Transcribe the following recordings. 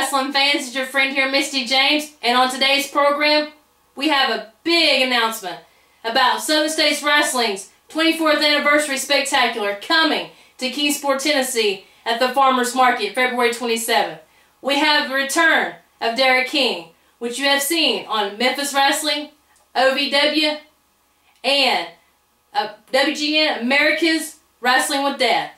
Wrestling fans, it's your friend here, Misty James, and on today's program, we have a big announcement about Southern States Wrestling's 24th Anniversary Spectacular coming to Kingsport, Tennessee at the Farmers Market, February 27th. We have the return of Derrick King, which you have seen on Memphis Wrestling, OVW, and WGN America's Wrestling with Death.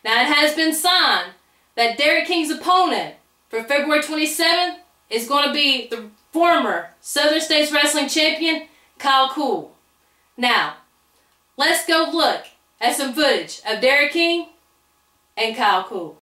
Now, it has been signed that Derrick King's opponent for February 27th is going to be the former Southern States Wrestling Champion, Kyle Cool. Now, let's go look at some footage of Derrick King and Kyle Cool.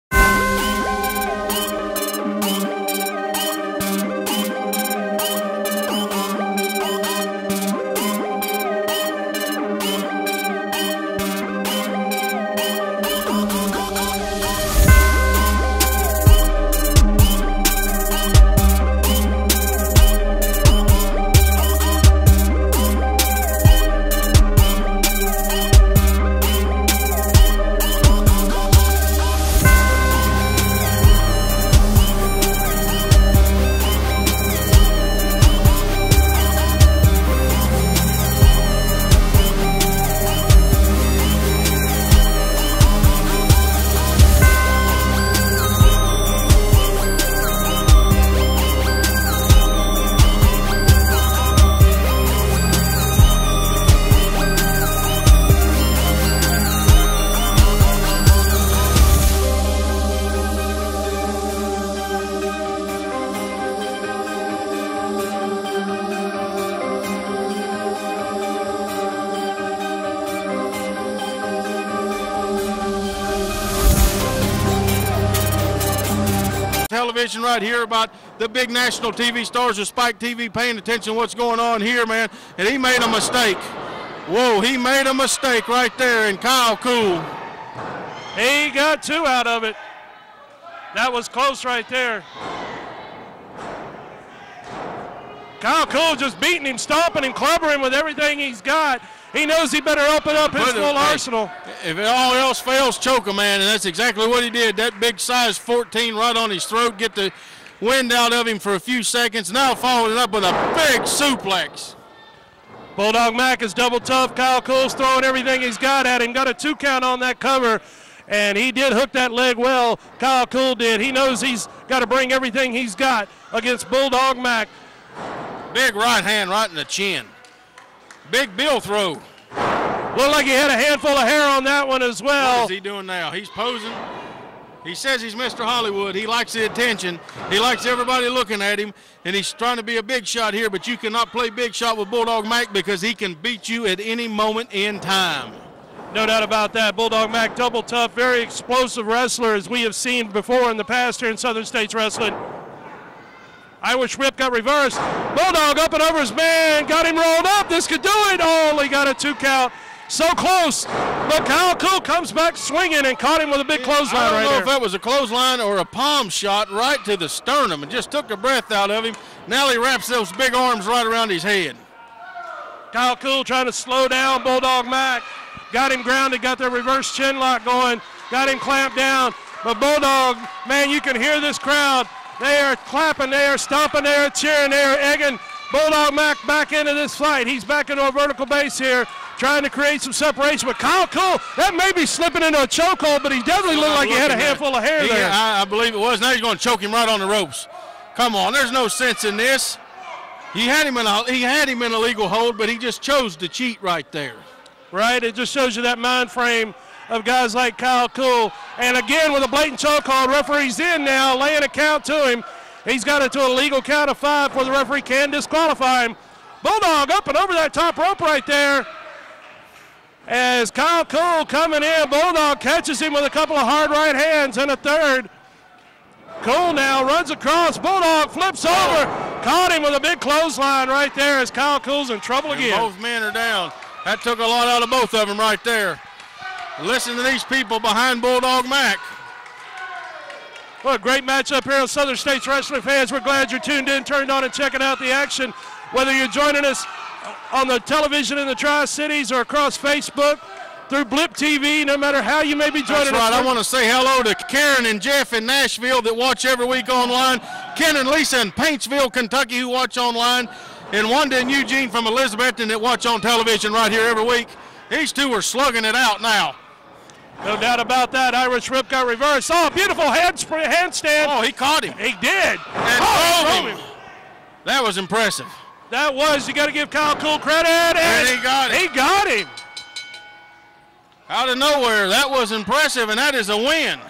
Television right here about the big national TV stars of Spike TV paying attention to what's going on here, man, and he made a mistake. Whoa, he made a mistake right there, and Kyle Cool. He got two out of it. That was close right there. Kyle Cool just beating him, stomping him, clubbering him with everything he's got. He knows he better open up his full arsenal. If all else fails, choke a man, and that's exactly what he did. That big size 14 right on his throat, get the wind out of him for a few seconds. Now following it up with a big suplex. Bulldog Mac is double tough. Kyle Cool's throwing everything he's got at him. Got a 2 count on that cover, and he did hook that leg well. Kyle Cool did. He knows he's got to bring everything he's got against Bulldog Mac. Big right hand right in the chin. Big bill throw. Looked like he had a handful of hair on that one as well. What is he doing now? He's posing. He says he's Mr. Hollywood. He likes the attention. He likes everybody looking at him, and he's trying to be a big shot here, but you cannot play big shot with Bulldog Mac because he can beat you at any moment in time. No doubt about that. Bulldog Mac, double tough, very explosive wrestler, as we have seen before in the past here in Southern States Wrestling. Irish whip got reversed. Bulldog up and over his man, got him rolled up. This could do it. Oh, he got a 2 count. So close, but Kyle Cool comes back swinging and caught him with a big clothesline right there. I don't know if that was a clothesline or a palm shot right to the sternum and just took the breath out of him. Now he wraps those big arms right around his head. Kyle Cool trying to slow down Bulldog Mac. Got him grounded, got the reverse chin lock going, got him clamped down. But Bulldog, man, you can hear this crowd. They are clapping, they are stomping, they are cheering, they are egging Bulldog Mac back into this fight. He's back into a vertical base here, trying to create some separation. But Kyle Cool, that may be slipping into a chokehold, but he definitely looked like he had a handful of hair there. I believe it was. Now he's going to choke him right on the ropes. Come on, there's no sense in this. He had him in a legal hold, but he just chose to cheat right there. Right, it just shows you that mind frame of guys like Kyle Cool. And again, with a blatant chokehold, referee's in now, laying a count to him. He's got it to a legal count of 5 before the referee can disqualify him. Bulldog up and over that top rope right there. As Kyle Cool coming in, Bulldog catches him with a couple of hard right hands and a third. Cool now runs across, Bulldog flips over, caught him with a big clothesline right there as Kyle Cool's in trouble again. Both men are down. That took a lot out of both of them right there. Listen to these people behind Bulldog Mac. Well, a great matchup here on Southern States Wrestling fans. We're glad you're tuned in, turned on, and checking out the action. Whether you're joining us on the television in the Tri-Cities or across Facebook, through Blip TV, no matter how you may be joining us. That's right. I want to say hello to Karen and Jeff in Nashville that watch every week online, Ken and Lisa in Paintsville, Kentucky who watch online, and Wanda and Eugene from Elizabethton that watch on television right here every week. These two are slugging it out now. No doubt about that. Irish whip got reversed. Oh, beautiful handstand. Oh, he caught him. He did. And drove him. That was impressive. That was. You got to give Kyle Cool credit. And he got him. He got him. Out of nowhere. That was impressive, and that is a win.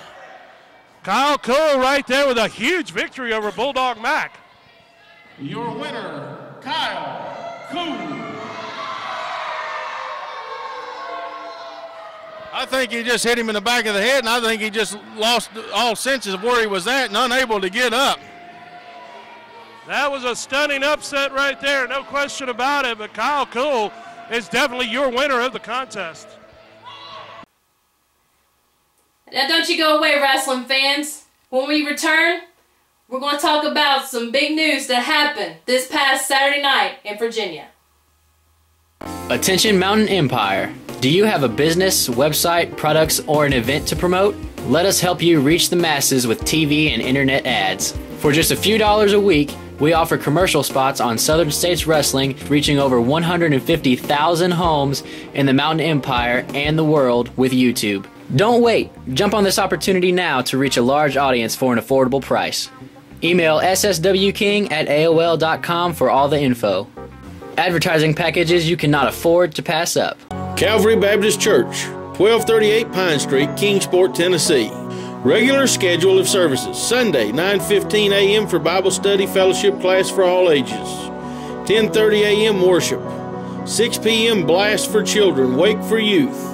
Kyle Cool right there with a huge victory over Bulldog Mac. Your winner, Kyle Cool. I think he just hit him in the back of the head, and I think he just lost all senses of where he was at and unable to get up. That was a stunning upset right there, no question about it, but Kyle Cool is definitely your winner of the contest. Now don't you go away, wrestling fans. When we return, we're going to talk about some big news that happened this past Saturday night in Virginia. Attention Mountain Empire. Do you have a business, website, products, or an event to promote? Let us help you reach the masses with TV and internet ads. For just a few dollars a week, we offer commercial spots on Southern States Wrestling, reaching over 150,000 homes in the Mountain Empire and the world with YouTube. Don't wait. Jump on this opportunity now to reach a large audience for an affordable price. Email sswking@aol.com for all the info. Advertising packages you cannot afford to pass up. Calvary Baptist Church, 1238 Pine Street, Kingsport, Tennessee. Regular schedule of services: Sunday, 9:15 a.m. for Bible study fellowship class for all ages. 10:30 a.m. worship. 6 p.m. blast for children, wake for youth.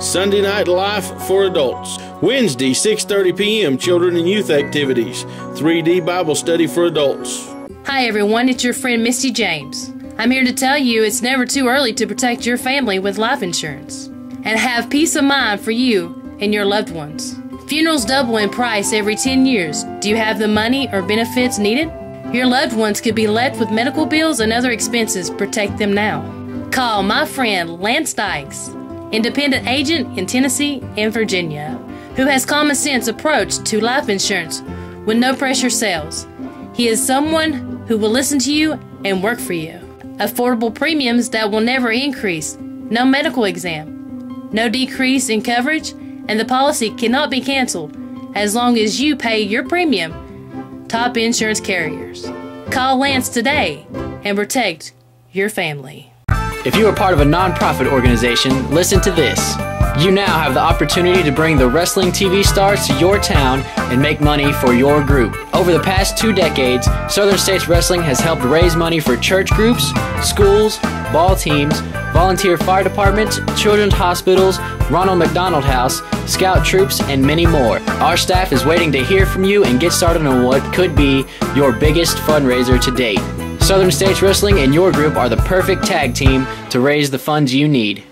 Sunday night life for adults. Wednesday, 6:30 p.m. children and youth activities. 3D Bible study for adults. Hi everyone, it's your friend Misty James. I'm here to tell you it's never too early to protect your family with life insurance and have peace of mind for you and your loved ones. Funerals double in price every 10 years. Do you have the money or benefits needed? Your loved ones could be left with medical bills and other expenses. Protect them now. Call my friend Lance Dykes, independent agent in Tennessee and Virginia, who has common sense approach to life insurance with no pressure sales. He is someone who will listen to you and work for you. Affordable premiums that will never increase, no medical exam, no decrease in coverage, and the policy cannot be canceled as long as you pay your premium. Top insurance carriers. Call Lance today and protect your family. If you are part of a non-profit organization, listen to this. You now have the opportunity to bring the wrestling TV stars to your town and make money for your group. Over the past 2 decades, Southern States Wrestling has helped raise money for church groups, schools, ball teams, volunteer fire departments, children's hospitals, Ronald McDonald House, scout troops, and many more. Our staff is waiting to hear from you and get started on what could be your biggest fundraiser to date. Southern States Wrestling and your group are the perfect tag team to raise the funds you need.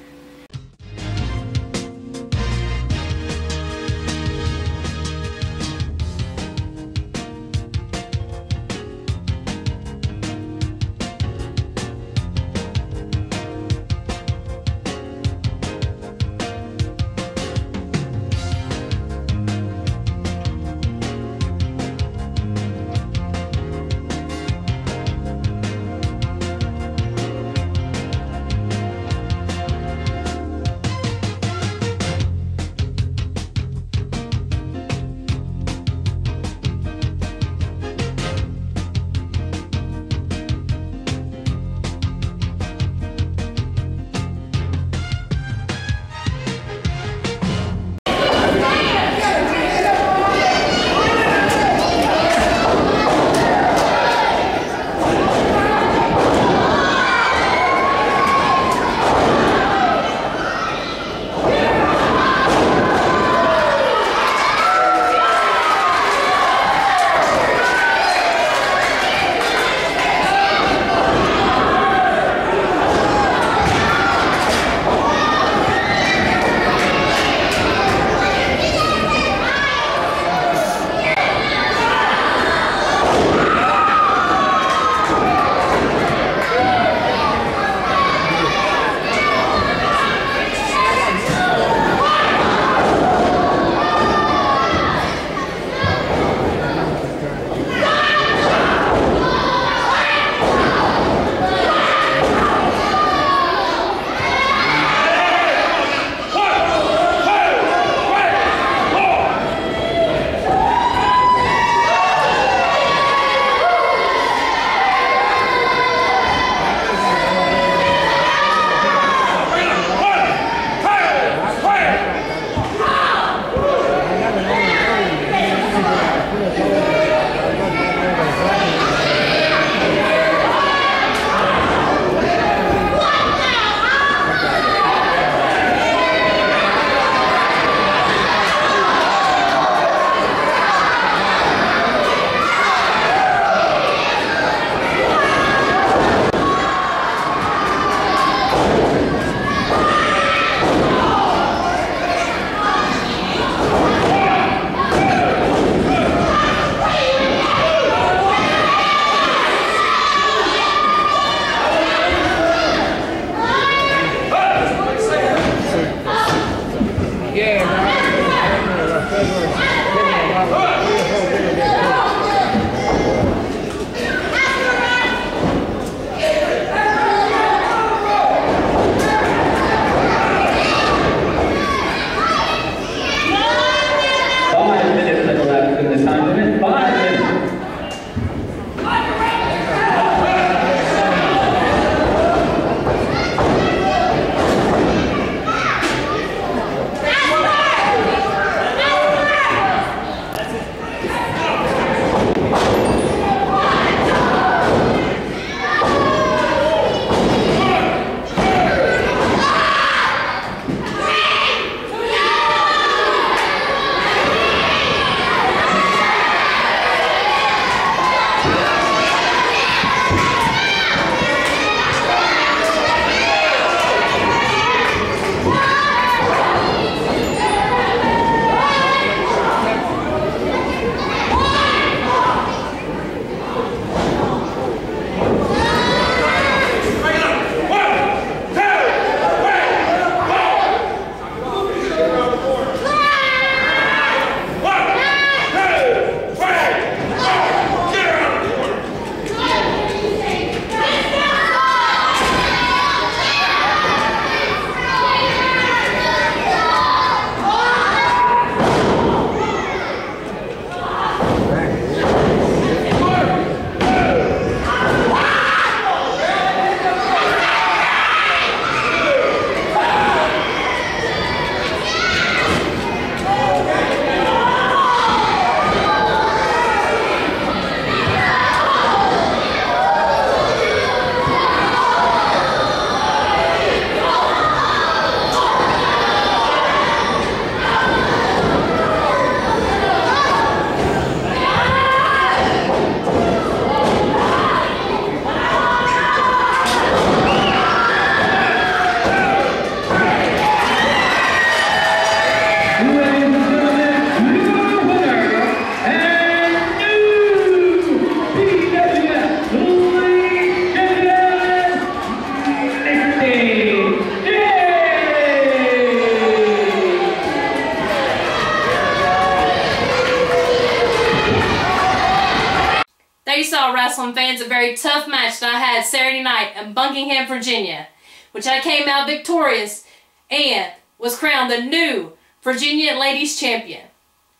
Today saw, wrestling fans, a very tough match that I had Saturday night in Buckingham, Virginia, which I came out victorious and was crowned the new Virginia Ladies Champion.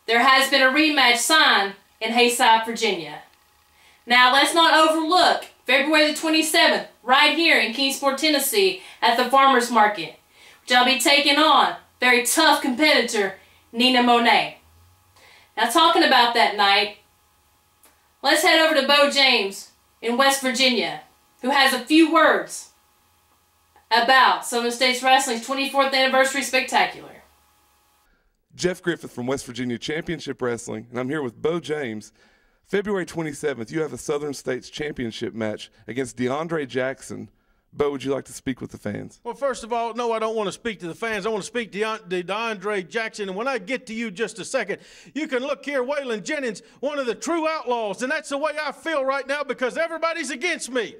There has been a rematch signed in Hayside, Virginia. Now let's not overlook February the 27th, right here in Kingsport, Tennessee, at the Farmers Market, which I'll be taking on very tough competitor Nina Mone. Now, talking about that night, let's head over to Beau James in West Virginia, who has a few words about Southern States Wrestling's 24th Anniversary Spectacular. Jeff Griffith from West Virginia Championship Wrestling, and I'm here with Beau James. February 27th, you have a Southern States Championship match against DeAndre Jackson. Beau, would you like to speak with the fans? Well, first of all, no, I don't want to speak to the fans. I want to speak to DeAndre Jackson. And when I get to you just a second, you can look here, Waylon Jennings, one of the true outlaws. And that's the way I feel right now because everybody's against me.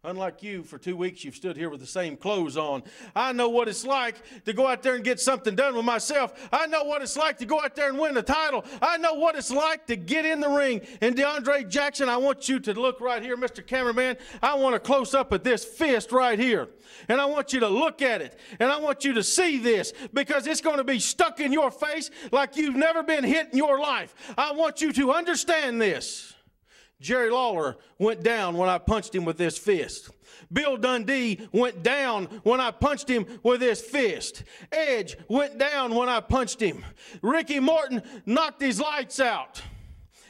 Unlike you, for 2 weeks, you've stood here with the same clothes on. I know what it's like to go out there and get something done with myself. I know what it's like to go out there and win a title. I know what it's like to get in the ring. And DeAndre Jackson, I want you to look right here, Mr. Cameraman. I want a close-up at this fist right here. And I want you to look at it. And I want you to see this because it's going to be stuck in your face like you've never been hit in your life. I want you to understand this. Jerry Lawler went down when I punched him with this fist. Bill Dundee went down when I punched him with this fist. Edge went down when I punched him. Ricky Morton knocked his lights out.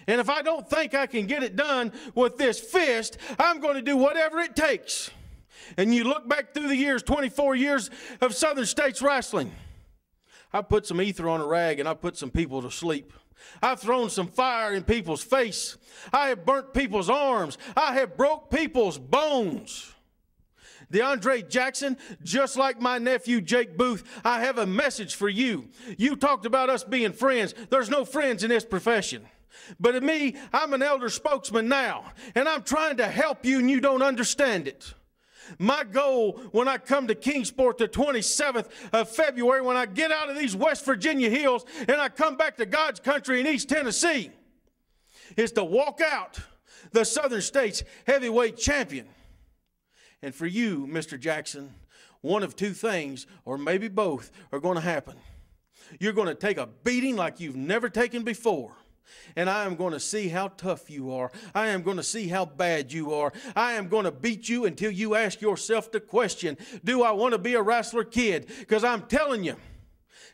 And if I don't think I can get it done with this fist, I'm going to do whatever it takes. And you look back through the years, 24 years of Southern States Wrestling. I put some ether on a rag and I put some people to sleep. I've thrown some fire in people's face. I have burnt people's arms. I have broke people's bones. DeAndre Jackson, just like my nephew Jake Booth, I have a message for you. You talked about us being friends. There's no friends in this profession. But to me, I'm an elder spokesman now, and I'm trying to help you, and you don't understand it. My goal when I come to Kingsport the 27th of February, when I get out of these West Virginia hills and I come back to God's country in East Tennessee, is to walk out the Southern States heavyweight champion. And for you, Mr. Jackson, one of two things, or maybe both, are going to happen. You're going to take a beating like you've never taken before. And I am going to see how tough you are. I am going to see how bad you are. I am going to beat you until you ask yourself the question, do I want to be a wrestler kid? Because I'm telling you,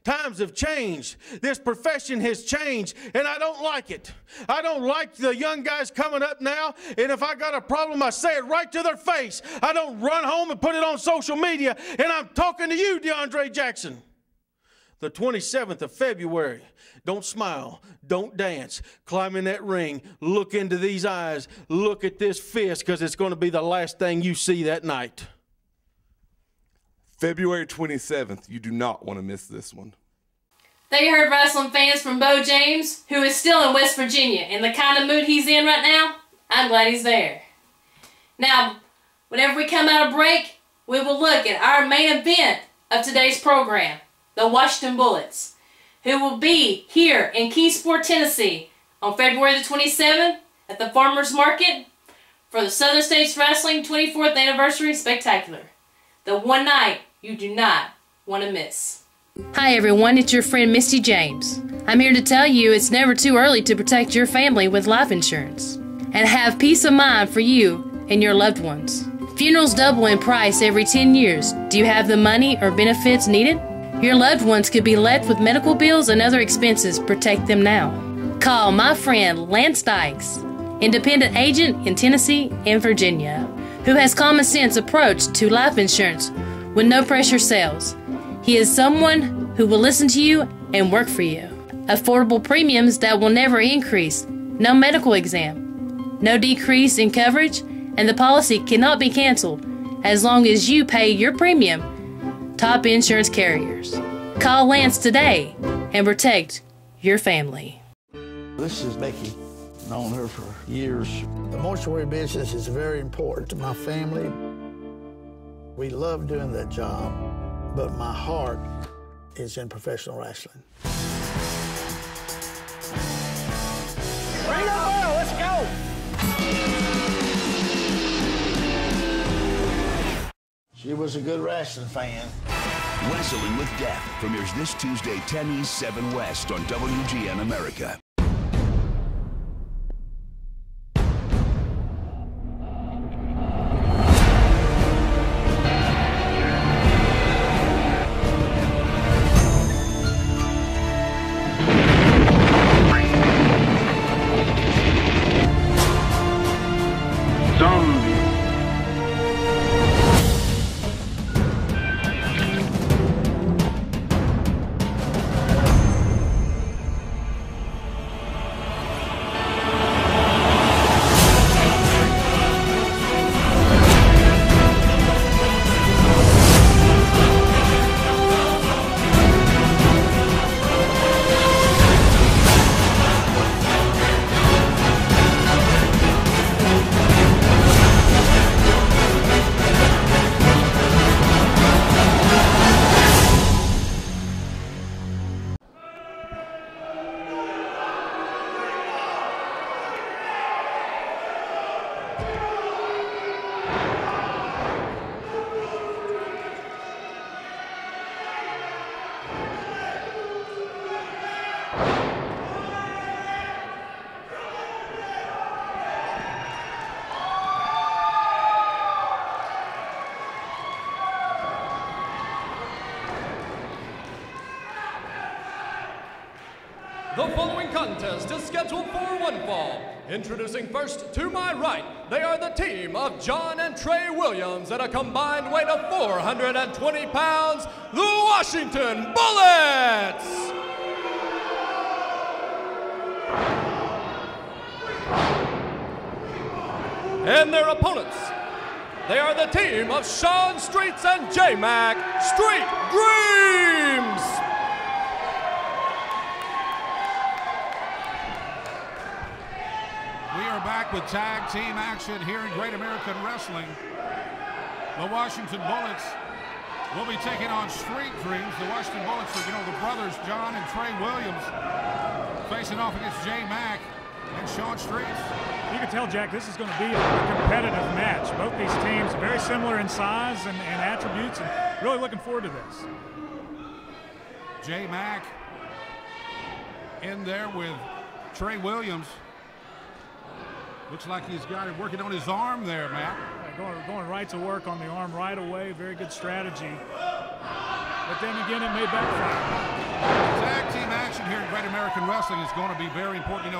times have changed. This profession has changed, and I don't like it. I don't like the young guys coming up now, and if I got a problem, I say it right to their face. I don't run home and put it on social media, and I'm talking to you, DeAndre Jackson. The 27th of February. Don't smile. Don't dance. Climb in that ring. Look into these eyes. Look at this fist because it's going to be the last thing you see that night. February 27th. You do not want to miss this one. There you heard, wrestling fans, from Beau James, who is still in West Virginia. And the kind of mood he's in right now, I'm glad he's there. Now, whenever we come out of break, we will look at our main event of today's program. The Washington Bullets, who will be here in Kingsport, Tennessee on February the 27th at the Farmers Market for the Southern States Wrestling 24th Anniversary Spectacular. The one night you do not want to miss. Hi everyone, it's your friend Misty James. I'm here to tell you it's never too early to protect your family with life insurance and have peace of mind for you and your loved ones. Funerals double in price every 10 years. Do you have the money or benefits needed? Your loved ones could be left with medical bills and other expenses. Protect them now. Call my friend Lance Dykes, independent agent in Tennessee and Virginia, who has common sense approach to life insurance with no pressure sales. He is someone who will listen to you and work for you. Affordable premiums that will never increase. No medical exam. No decrease in coverage, and the policy cannot be canceled as long as you pay your premium. Top insurance carriers. Call Lance today and protect your family. This is Becky. Known her for years. The mortuary business is very important to my family. We love doing that job, but my heart is in professional wrestling. Bring it on, let's go! She was a good wrestling fan. Wrestling with Death premieres this Tuesday, 10 East, 7 West on WGN America. The following contest is scheduled for one fall. Introducing first to my right, they are the team of John and Trey Williams at a combined weight of 420 pounds, the Washington Bullets! And their opponents, they are the team of Sean Streets and J-Mac, Street Dreams! Back with tag team action here in Great American Wrestling. The Washington Bullets will be taking on Street Dreams. The Washington Bullets are, the brothers John and Trey Williams facing off against J Mac and Sean Streets. You can tell, Jack, this is going to be a competitive match. Both these teams are very similar in size and attributes, and really looking forward to this. J Mac in there with Trey Williams. Looks like he's got it working on his arm there, Matt. Going right to work on the arm right away. Very good strategy. But then again, it may backfire. Tag team action here in Great American Wrestling is going to be very important.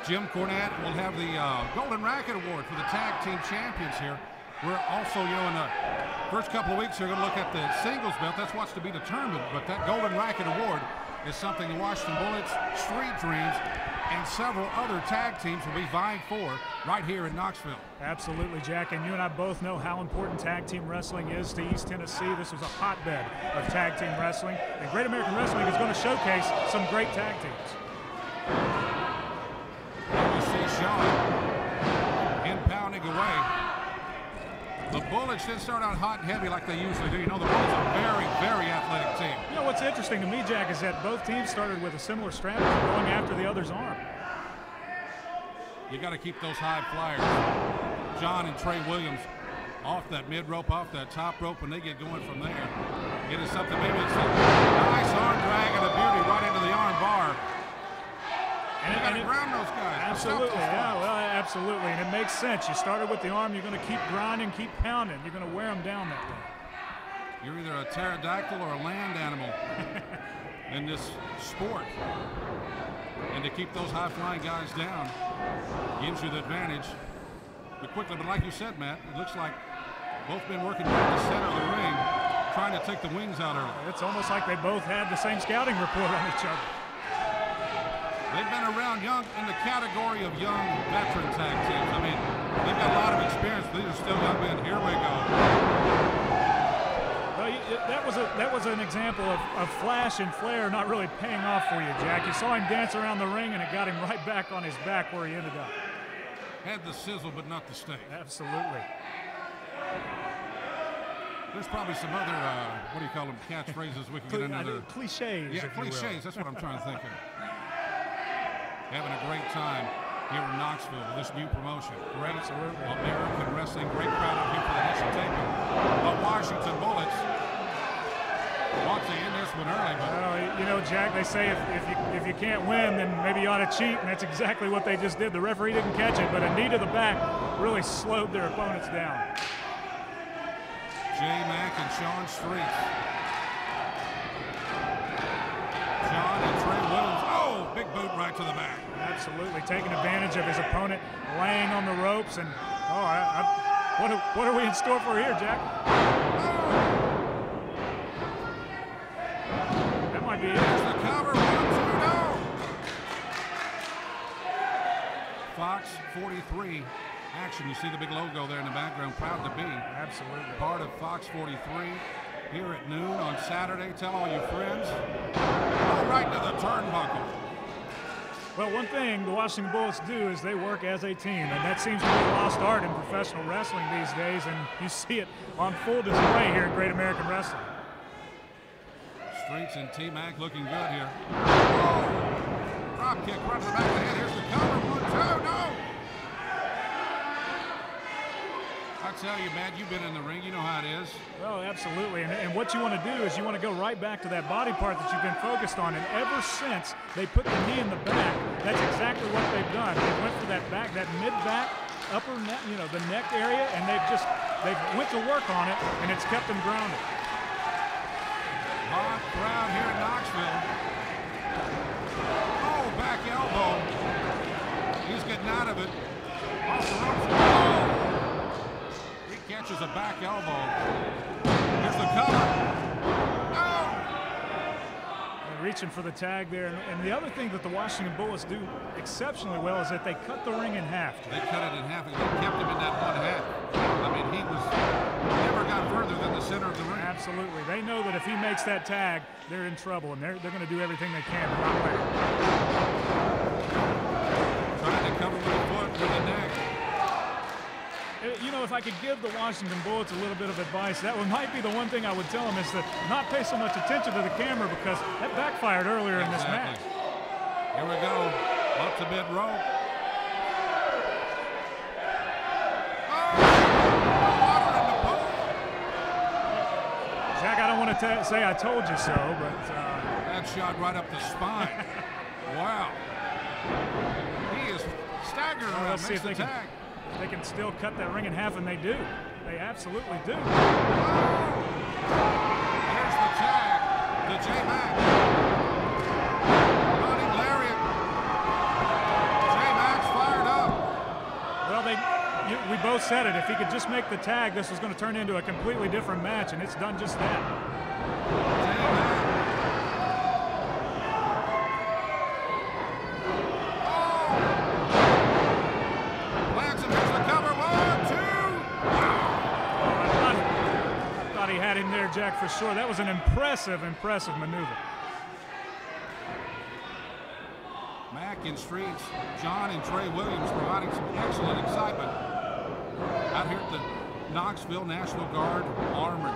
Jim Cornette will have the Golden Racket Award for the tag team champions here. We're also, in the first couple of weeks, we're going to look at the singles belt. That's what's to be determined. But that Golden Racket Award is something the Washington Bullets, Street Dreams, and several other tag teams will be vying for right here in Knoxville. Absolutely, Jack, and you and I both know how important tag team wrestling is to East Tennessee. This was a hotbed of tag team wrestling, and Great American Wrestling is going to showcase some great tag teams. You see Sean impounding away. The Bullets didn't start out hot and heavy like they usually do. The Bullets are a very, very athletic team. What's interesting to me, Jack, is that both teams started with a similar strategy, going after the other's arm. You got to keep those high flyers. John and Trey Williams off that mid rope, off that top rope, when they get going from there. It is something, maybe it's a nice arm drag and a beauty right into the arm bar. And you got to ground those guys. Absolutely, absolutely. And it makes sense. You started with the arm, you're going to keep grinding, keep pounding. You're going to wear them down that way. You're either a pterodactyl or a land animal in this sport. And to keep those high-flying guys down gives you the advantage. But quickly, but like you said, Matt, it looks like both been working right in the center of the ring, trying to take the wings out early. It's almost like they both had the same scouting report on each other. They've been around young in the category of young veteran tag teams. I mean, they've got a lot of experience. These are still young men. Here we go. Well, that was an example of flash and flare not really paying off for you, Jack. You saw him dance around the ring, and it got him right back on his back where he ended up. Had the sizzle, but not the steak. Absolutely. There's probably some other, what do you call them, catchphrases we can get into. Cliches. Yeah, cliches. That's what I'm trying to think of. Having a great time. here in Knoxville with this new promotion. Great American wrestling, great crowd out here for the initial taping. The Washington Bullets want to end this one early, but well, you know, Jack, they say if you can't win, then maybe you ought to cheat, and that's exactly what they just did. The referee didn't catch it, but a knee to the back really slowed their opponents down. J-Mac and Sean Streets. John and Trey Williams. Oh, big boot right to the back. Absolutely, taking advantage of his opponent, laying on the ropes, and what are we in store for here, Jack? That might be it. There's the cover. 1, 2, no. Fox 43 action. You see the big logo there in the background. Proud to be absolutely part of Fox 43 here at noon on Saturday. Tell all your friends. Go right to the turnbuckle. Well, one thing the Washington Bullets do is they work as a team, and that seems to be a lost art in professional wrestling these days, and you see it on full display here in Great American Wrestling. Streets and T-Mac looking good here. Oh! Drop kick right to the back of the head. Here's the cover. 1, 2, no! I tell you, Matt, you've been in the ring. You know how it is. Well, absolutely. And what you want to do is you want to go right back to that body part that you've been focused on. And ever since they put the knee in the back, that's exactly what they've done. They went for that back, that mid-back, upper neck, you know, the neck area, and they've went to work on it, and it's kept them grounded. Hot crowd here in Knoxville. Oh, back elbow. He's getting out of it. Off the ropes. Oh! Catches a back elbow. Here's the cover. Oh! They're reaching for the tag there. And the other thing that the Washington Bullets do exceptionally well is that they cut the ring in half. They cut it in half and they kept him in that one half. I mean, he never got further than the center of the ring. Absolutely. They know that if he makes that tag, they're in trouble, and they're going to do everything they can to not let him. Trying to cover with the foot with the neck. You know, if I could give the Washington Bullets a little bit of advice, that might be the one thing I would tell them is to not pay so much attention to the camera because that backfired earlier in this match. Here we go. Up to mid rope. Jack, I don't want to say I told you so, but... that shot right up the spine. Wow. He is staggering around. Let's see if they can still cut that ring in half, and they do. They absolutely do. Oh. There's the tag. The J-Mac. Running lariat. J-Mac's fired up. Well, we both said it. If he could just make the tag, this was going to turn into a completely different match, and it's done just that. J-Mac. Him there, Jack, for sure. That was an impressive maneuver. Mac and Streets, John and Trey Williams providing some excellent excitement out here at the Knoxville National Guard Armory.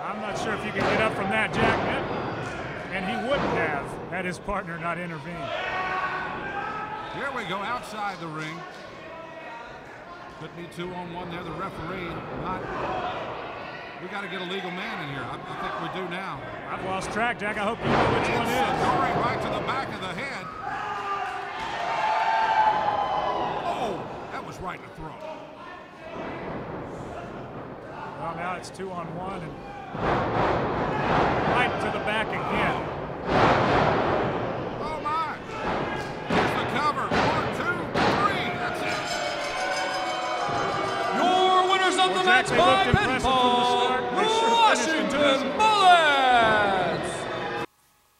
I'm not sure if you can get up from that, Jack, and he wouldn't have had his partner not intervened. Here we go outside the ring. Could be 2-on-1 there. The referee we got to get a legal man in here. I think we do now. I've lost track, Jack. I hope you know which one is. Going right to the back of the head. Oh, that was right in the throat. Well, now it's 2-on-1 and right to the back again. Oh my! Here's the cover. 1, 2, 3. That's it. Of the match by pinfall, the Washington Bullets!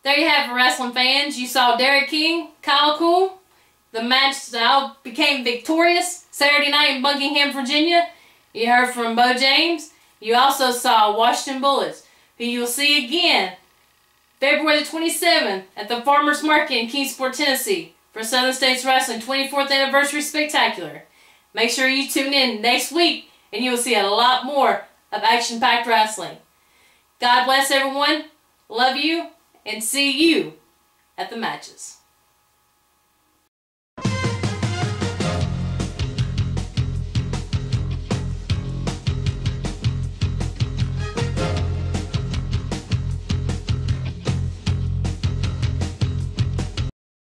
There you have it, wrestling fans. You saw Derrick King, Carlisle. The match now became victorious Saturday night in Buckingham, Virginia. You heard from Beau James. You also saw Washington Bullets, who you'll see again February the 27th at the Farmers Market in Kingsport, Tennessee for Southern States Wrestling 24th Anniversary Spectacular. Make sure you tune in next week and you will see a lot more of action-packed wrestling. God bless everyone. Love you. and see you at the matches.